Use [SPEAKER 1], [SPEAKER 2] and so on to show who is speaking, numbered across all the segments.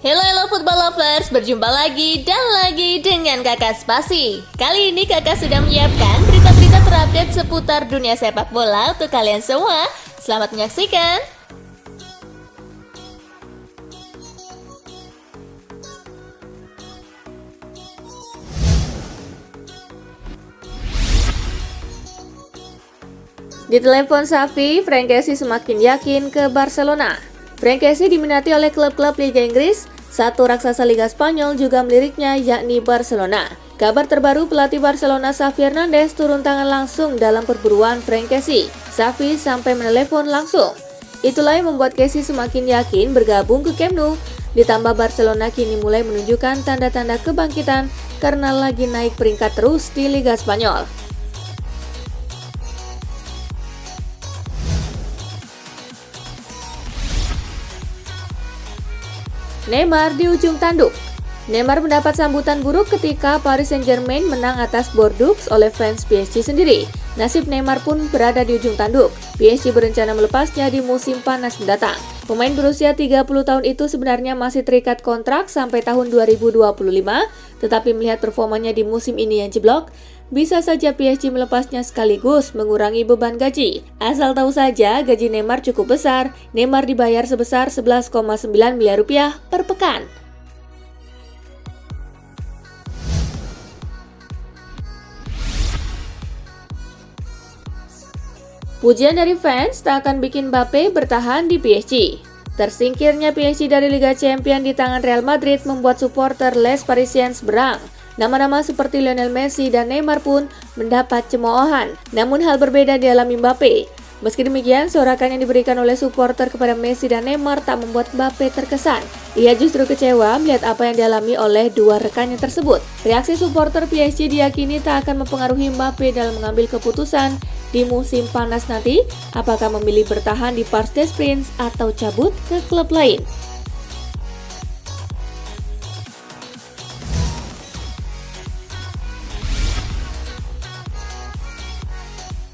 [SPEAKER 1] Hello football lovers, berjumpa lagi dan lagi dengan Kakak Spasi. Kali ini Kakak sudah menyiapkan berita-berita terupdate seputar dunia sepak bola untuk kalian semua. Selamat menyaksikan. Di telepon Xavi, Frank Kessie semakin yakin ke Barcelona. Frank Kessie diminati oleh klub-klub Liga Inggris. Satu raksasa Liga Spanyol juga meliriknya, yakni Barcelona. Kabar terbaru, pelatih Barcelona Xavi Hernandez turun tangan langsung dalam perburuan Frank Kessie. Xavi sampai menelepon langsung. Itulah yang membuat Kessie semakin yakin bergabung ke Camp Nou. Ditambah Barcelona kini mulai menunjukkan tanda-tanda kebangkitan karena lagi naik peringkat terus di Liga Spanyol. Neymar di ujung tanduk. Neymar mendapat sambutan buruk ketika Paris Saint-Germain menang atas Bordeaux oleh fans PSG sendiri. Nasib Neymar pun berada di ujung tanduk. PSG berencana melepasnya di musim panas mendatang. Pemain berusia 30 tahun itu sebenarnya masih terikat kontrak sampai tahun 2025, tetapi melihat performanya di musim ini yang jeblok, bisa saja PSG melepasnya sekaligus mengurangi beban gaji. Asal tahu saja, gaji Neymar cukup besar. Neymar dibayar sebesar 11,9 miliar rupiah per pekan. Pujian dari fans tak akan bikin Mbappe bertahan di PSG. Tersingkirnya PSG dari Liga Champions di tangan Real Madrid membuat supporter Les Parisiens berang. Nama-nama seperti Lionel Messi dan Neymar pun mendapat cemoohan. Namun hal berbeda dialami Mbappe. Meski demikian, sorakan yang diberikan oleh supporter kepada Messi dan Neymar tak membuat Mbappe terkesan. Ia justru kecewa melihat apa yang dialami oleh dua rekannya tersebut. Reaksi supporter PSG diyakini tak akan mempengaruhi Mbappe dalam mengambil keputusan di musim panas nanti, apakah memilih bertahan di Parc des Princes atau cabut ke klub lain.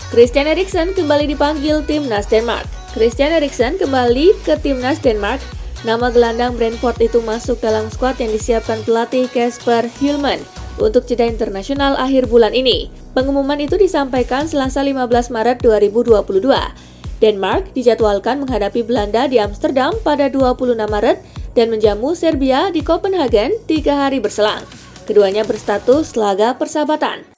[SPEAKER 1] Christian Eriksen kembali dipanggil timnas Denmark. Christian Eriksen kembali ke timnas Denmark. Nama gelandang Brentford itu masuk dalam skuad yang disiapkan pelatih Kasper Hjulmand untuk jeda internasional akhir bulan ini. Pengumuman itu disampaikan Selasa 15 Maret 2022. Denmark dijadwalkan menghadapi Belanda di Amsterdam pada 26 Maret dan menjamu Serbia di Copenhagen 3 hari berselang. Keduanya berstatus laga persahabatan.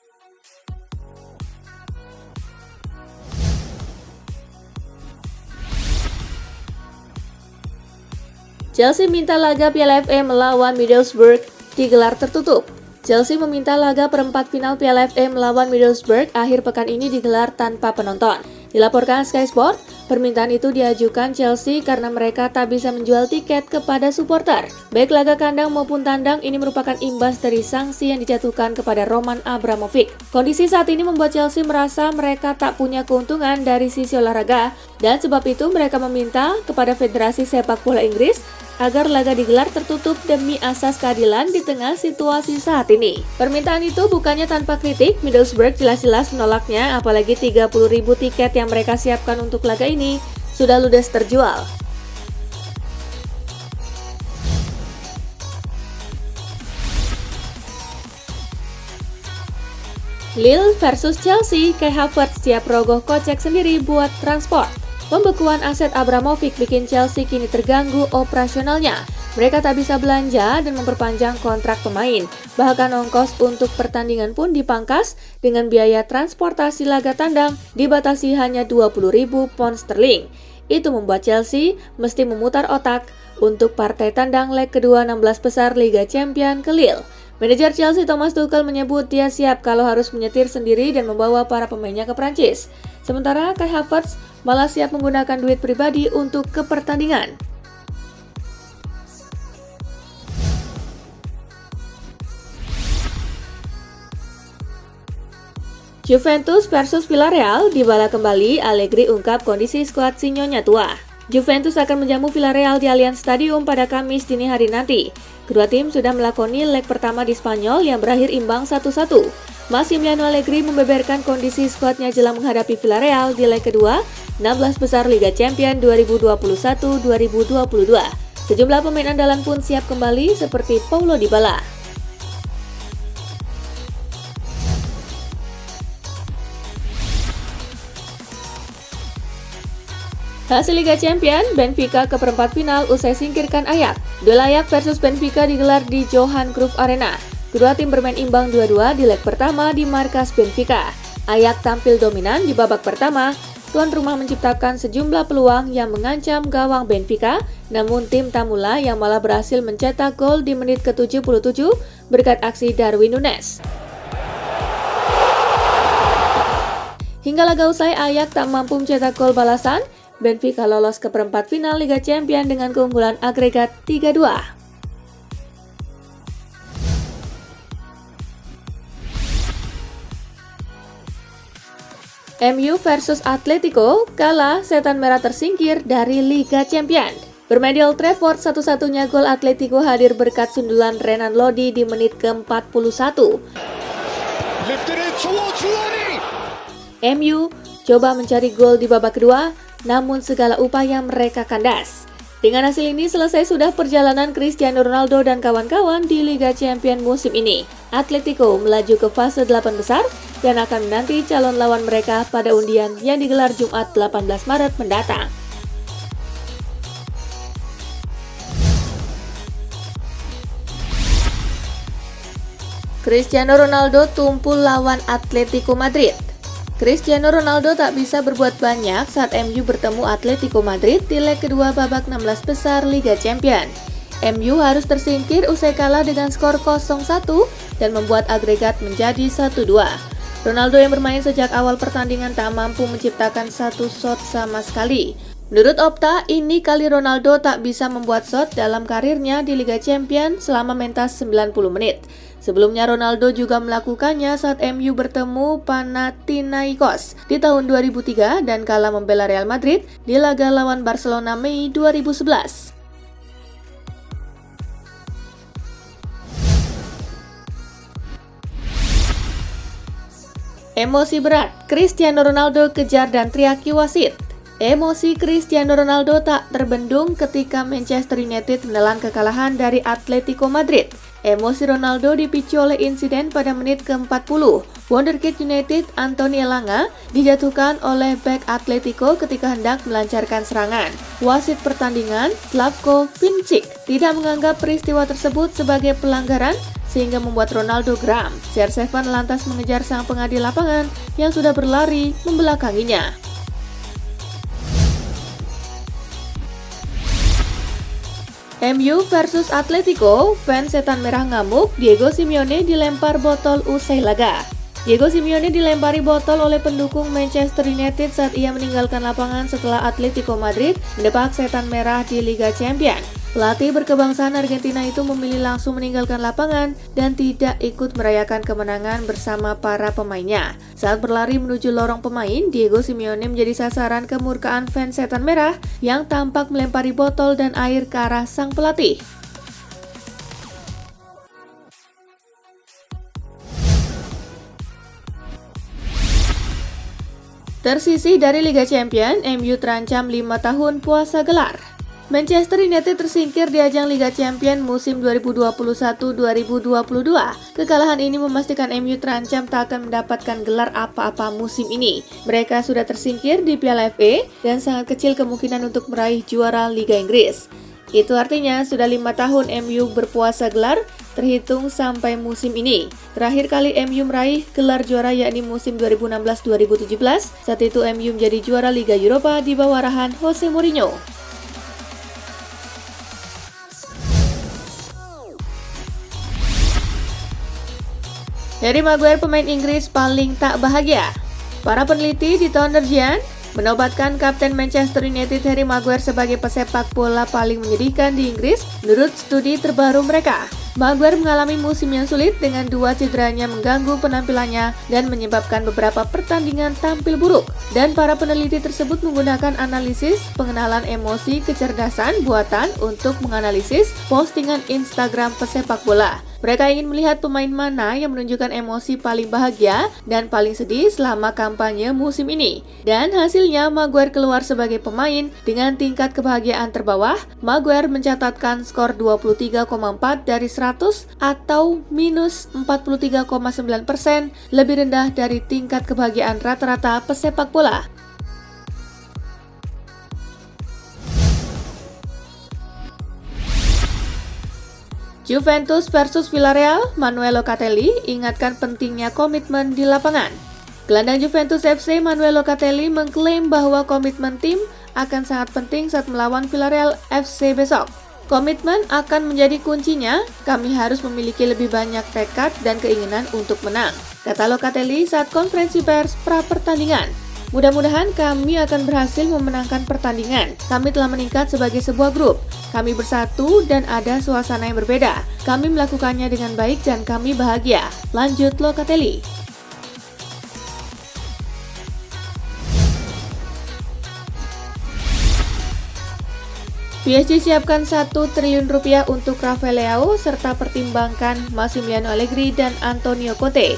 [SPEAKER 1] Chelsea minta laga Piala FA melawan Middlesbrough digelar tertutup. Chelsea meminta laga perempat final Piala FA melawan Middlesbrough akhir pekan ini digelar tanpa penonton. Dilaporkan Sky Sport, permintaan itu diajukan Chelsea karena mereka tak bisa menjual tiket kepada supporter. Baik laga kandang maupun tandang, ini merupakan imbas dari sanksi yang dijatuhkan kepada Roman Abramovich. Kondisi saat ini membuat Chelsea merasa mereka tak punya keuntungan dari sisi olahraga, dan sebab itu mereka meminta kepada Federasi Sepak Bola Inggris agar laga digelar tertutup demi asas keadilan di tengah situasi saat ini. Permintaan itu bukannya tanpa kritik, Middlesbrough jelas-jelas menolaknya, apalagi 30.000 tiket yang mereka siapkan untuk laga ini sudah ludes terjual. Lille versus Chelsea, Kai Havertz siap rogoh kocek sendiri buat transport. Pembekuan aset Abramovich bikin Chelsea kini terganggu operasionalnya. Mereka tak bisa belanja dan memperpanjang kontrak pemain. Bahkan ongkos untuk pertandingan pun dipangkas dengan biaya transportasi laga tandang dibatasi hanya 20.000 pound sterling. Itu membuat Chelsea mesti memutar otak untuk partai tandang leg kedua 16 besar Liga Champions ke Lille. Manajer Chelsea Thomas Tuchel menyebut dia siap kalau harus menyetir sendiri dan membawa para pemainnya ke Prancis. Sementara Kai Havertz malah siap menggunakan duit pribadi untuk ke pertandingan. Juventus versus Villarreal, dibala kembali, Allegri ungkap kondisi skuad Sinyonya tua. Juventus akan menjamu Villarreal di Allianz Stadium pada Kamis dini hari nanti. Kedua tim sudah melakoni leg pertama di Spanyol yang berakhir imbang 1-1. Massimiliano Allegri membeberkan kondisi skuadnya jelang menghadapi Villarreal di leg kedua 16 besar Liga Champions 2021-2022. Sejumlah pemain andalan pun siap kembali seperti Paulo Dybala. Hasil Liga Champions, Benfica ke perempat final usai singkirkan Ajax. Duel Ajax versus Benfica digelar di Johan Cruyff Arena. Kedua tim bermain imbang 2-2 di leg pertama di markas Benfica. Ajax tampil dominan di babak pertama. Tuan rumah menciptakan sejumlah peluang yang mengancam gawang Benfica, namun tim tamulah yang malah berhasil mencetak gol di menit ke-77 berkat aksi Darwin Núñez. Hingga laga usai, Ajax tak mampu mencetak gol balasan. Benfica lolos ke perempat final Liga Champions dengan keunggulan agregat 3-2. MU versus Atletico, kalah, setan merah tersingkir dari Liga Champions. Bermain di Old Trafford, satu-satunya gol Atletico hadir berkat sundulan Renan Lodi di menit ke-41. MU coba mencari gol di babak kedua, namun segala upaya mereka kandas. Dengan hasil ini selesai sudah perjalanan Cristiano Ronaldo dan kawan-kawan di Liga Champions musim ini. Atletico melaju ke fase 8 besar dan akan menanti calon lawan mereka pada undian yang digelar Jumat 18 Maret mendatang. Cristiano Ronaldo tumpul lawan Atletico Madrid. Cristiano Ronaldo tak bisa berbuat banyak saat MU bertemu Atletico Madrid di leg kedua babak 16 besar Liga Champions. MU harus tersingkir usai kalah dengan skor 0-1 dan membuat agregat menjadi 1-2. Ronaldo yang bermain sejak awal pertandingan tak mampu menciptakan satu shot sama sekali. Menurut Opta, ini kali Ronaldo tak bisa membuat shot dalam karirnya di Liga Champions selama mentas 90 menit. Sebelumnya Ronaldo juga melakukannya saat MU bertemu Panathinaikos di tahun 2003 dan kalah membela Real Madrid di laga lawan Barcelona Mei 2011. Emosi berat, Cristiano Ronaldo kejar dan teriaki wasit. Emosi Cristiano Ronaldo tak terbendung ketika Manchester United menelan kekalahan dari Atletico Madrid. Emosi Ronaldo dipicu oleh insiden pada menit ke-40. Wonderkid United Anthony Elanga dijatuhkan oleh bek Atletico ketika hendak melancarkan serangan. Wasit pertandingan, Slavko Vincic, tidak menganggap peristiwa tersebut sebagai pelanggaran sehingga membuat Ronaldo geram. CR7 lantas mengejar sang pengadil lapangan yang sudah berlari membelakanginya. MU versus Atletico, fans setan merah ngamuk, Diego Simeone dilempar botol usai laga. Diego Simeone dilempari botol oleh pendukung Manchester United saat ia meninggalkan lapangan setelah Atletico Madrid mendepak setan merah di Liga Champions. Pelatih berkebangsaan Argentina itu memilih langsung meninggalkan lapangan dan tidak ikut merayakan kemenangan bersama para pemainnya. Saat berlari menuju lorong pemain, Diego Simeone menjadi sasaran kemurkaan fans setan merah yang tampak melempari botol dan air ke arah sang pelatih. Tersisih dari Liga Champions, MU terancam 5 tahun puasa gelar. Manchester United tersingkir di ajang Liga Champions musim 2021-2022. Kekalahan ini memastikan MU terancam tak akan mendapatkan gelar apa-apa musim ini. Mereka sudah tersingkir di Piala FA dan sangat kecil kemungkinan untuk meraih juara Liga Inggris. Itu artinya sudah 5 tahun MU berpuasa gelar terhitung sampai musim ini. Terakhir kali MU meraih gelar juara yakni musim 2016-2017. Saat itu MU menjadi juara Liga Eropa di bawah arahan Jose Mourinho. Harry Maguire pemain Inggris paling tak bahagia. Para peneliti di Thundergiant menobatkan kapten Manchester United Harry Maguire sebagai pesepak bola paling menyedihkan di Inggris menurut studi terbaru mereka. Maguire mengalami musim yang sulit dengan 2 cederanya mengganggu penampilannya dan menyebabkan beberapa pertandingan tampil buruk. Dan para peneliti tersebut menggunakan analisis pengenalan emosi kecerdasan buatan untuk menganalisis postingan Instagram pesepak bola. Mereka ingin melihat pemain mana yang menunjukkan emosi paling bahagia dan paling sedih selama kampanye musim ini. Dan hasilnya Maguire keluar sebagai pemain dengan tingkat kebahagiaan terbawah. Maguire mencatatkan skor 23,4 dari 100 atau minus 43,9%, lebih rendah dari tingkat kebahagiaan rata-rata pesepak bola. Juventus versus Villarreal, Manuel Locatelli ingatkan pentingnya komitmen di lapangan. Gelandang Juventus FC Manuel Locatelli mengklaim bahwa komitmen tim akan sangat penting saat melawan Villarreal FC besok. Komitmen akan menjadi kuncinya, kami harus memiliki lebih banyak tekad dan keinginan untuk menang, kata Locatelli saat konferensi pers pra-pertandingan. Mudah-mudahan kami akan berhasil memenangkan pertandingan. Kami telah meningkat sebagai sebuah grup. Kami bersatu dan ada suasana yang berbeda. Kami melakukannya dengan baik dan kami bahagia. Lanjut Locatelli. PSG siapkan 1 triliun rupiah untuk Rafael Leao serta pertimbangkan Massimiliano Allegri dan Antonio Conte.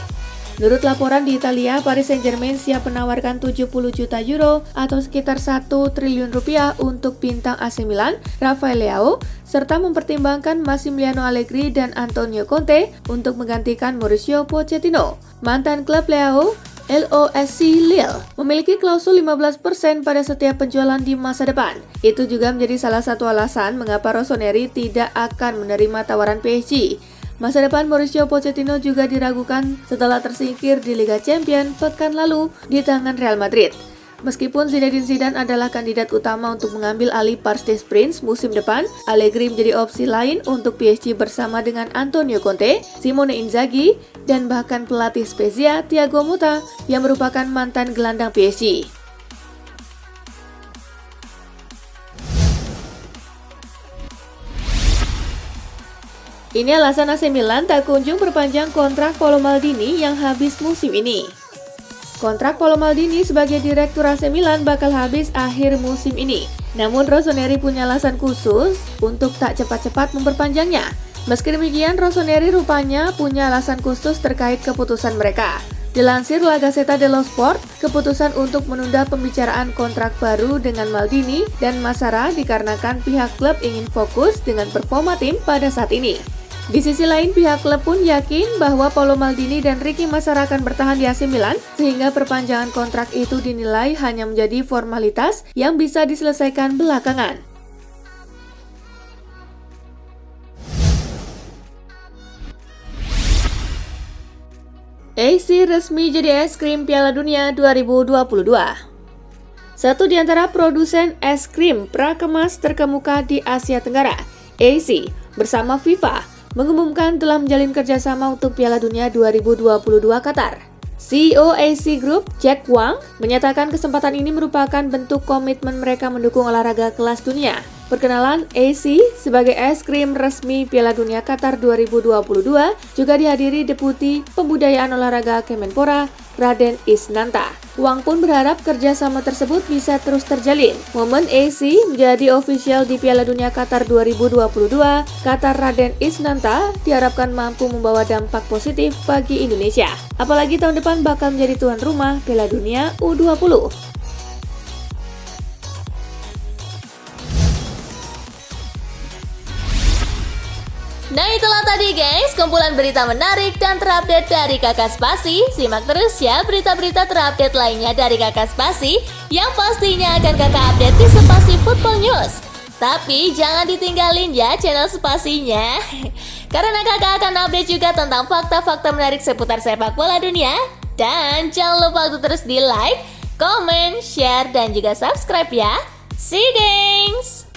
[SPEAKER 1] Menurut laporan di Italia, Paris Saint-Germain siap menawarkan 70 juta euro atau sekitar 1 triliun rupiah untuk bintang AC Milan, Rafael Leao, serta mempertimbangkan Massimiliano Allegri dan Antonio Conte untuk menggantikan Mauricio Pochettino. Mantan klub Leao, LOSC Lille, memiliki klausul 15% pada setiap penjualan di masa depan. Itu juga menjadi salah satu alasan mengapa Rossoneri tidak akan menerima tawaran PSG. Masa depan Mauricio Pochettino juga diragukan setelah tersingkir di Liga Champions pekan lalu di tangan Real Madrid. Meskipun Zinedine Zidane adalah kandidat utama untuk mengambil alih Parc des Princes musim depan, Allegri menjadi opsi lain untuk PSG bersama dengan Antonio Conte, Simone Inzaghi, dan bahkan pelatih Spezia Thiago Motta yang merupakan mantan gelandang PSG. Ini alasan AC Milan tak kunjung perpanjang kontrak Paolo Maldini yang habis musim ini. Kontrak Paolo Maldini sebagai direktur AC Milan bakal habis akhir musim ini. Namun Rossoneri punya alasan khusus untuk tak cepat-cepat memperpanjangnya. Meski demikian, Rossoneri rupanya punya alasan khusus terkait keputusan mereka. Dilansir La Gazzetta dello Sport, keputusan untuk menunda pembicaraan kontrak baru dengan Maldini dan Massara dikarenakan pihak klub ingin fokus dengan performa tim pada saat ini. Di sisi lain, pihak klub pun yakin bahwa Paolo Maldini dan Ricky Massara akan bertahan di AC Milan, sehingga perpanjangan kontrak itu dinilai hanya menjadi formalitas yang bisa diselesaikan belakangan. AC resmi jadi es krim Piala Dunia 2022. Satu di antara produsen es krim prakemas terkemuka di Asia Tenggara, AC, bersama FIFA, mengumumkan telah menjalin kerjasama untuk Piala Dunia 2022 Qatar. CEO AC Group, Jack Wang, menyatakan kesempatan ini merupakan bentuk komitmen mereka mendukung olahraga kelas dunia. Perkenalan AC sebagai es krim resmi Piala Dunia Qatar 2022 juga dihadiri Deputi Pembudayaan Olahraga Kemenpora, Raden Isnanta. Wang pun berharap kerjasama tersebut bisa terus terjalin. Momen AC menjadi official di Piala Dunia Qatar 2022, kata Raden Isnanta, diharapkan mampu membawa dampak positif bagi Indonesia. Apalagi tahun depan bakal menjadi tuan rumah Piala Dunia U20.
[SPEAKER 2] Nah itulah tadi guys, kumpulan berita menarik dan terupdate dari Kakak Spasi. Simak terus ya berita-berita terupdate lainnya dari Kakak Spasi yang pastinya akan Kakak update di Spasi Football News. Tapi jangan ditinggalin ya channel Spasinya, karena Kakak akan update juga tentang fakta-fakta menarik seputar sepak bola dunia. Dan jangan lupa untuk terus di like, comment, share, dan juga subscribe ya. See you guys!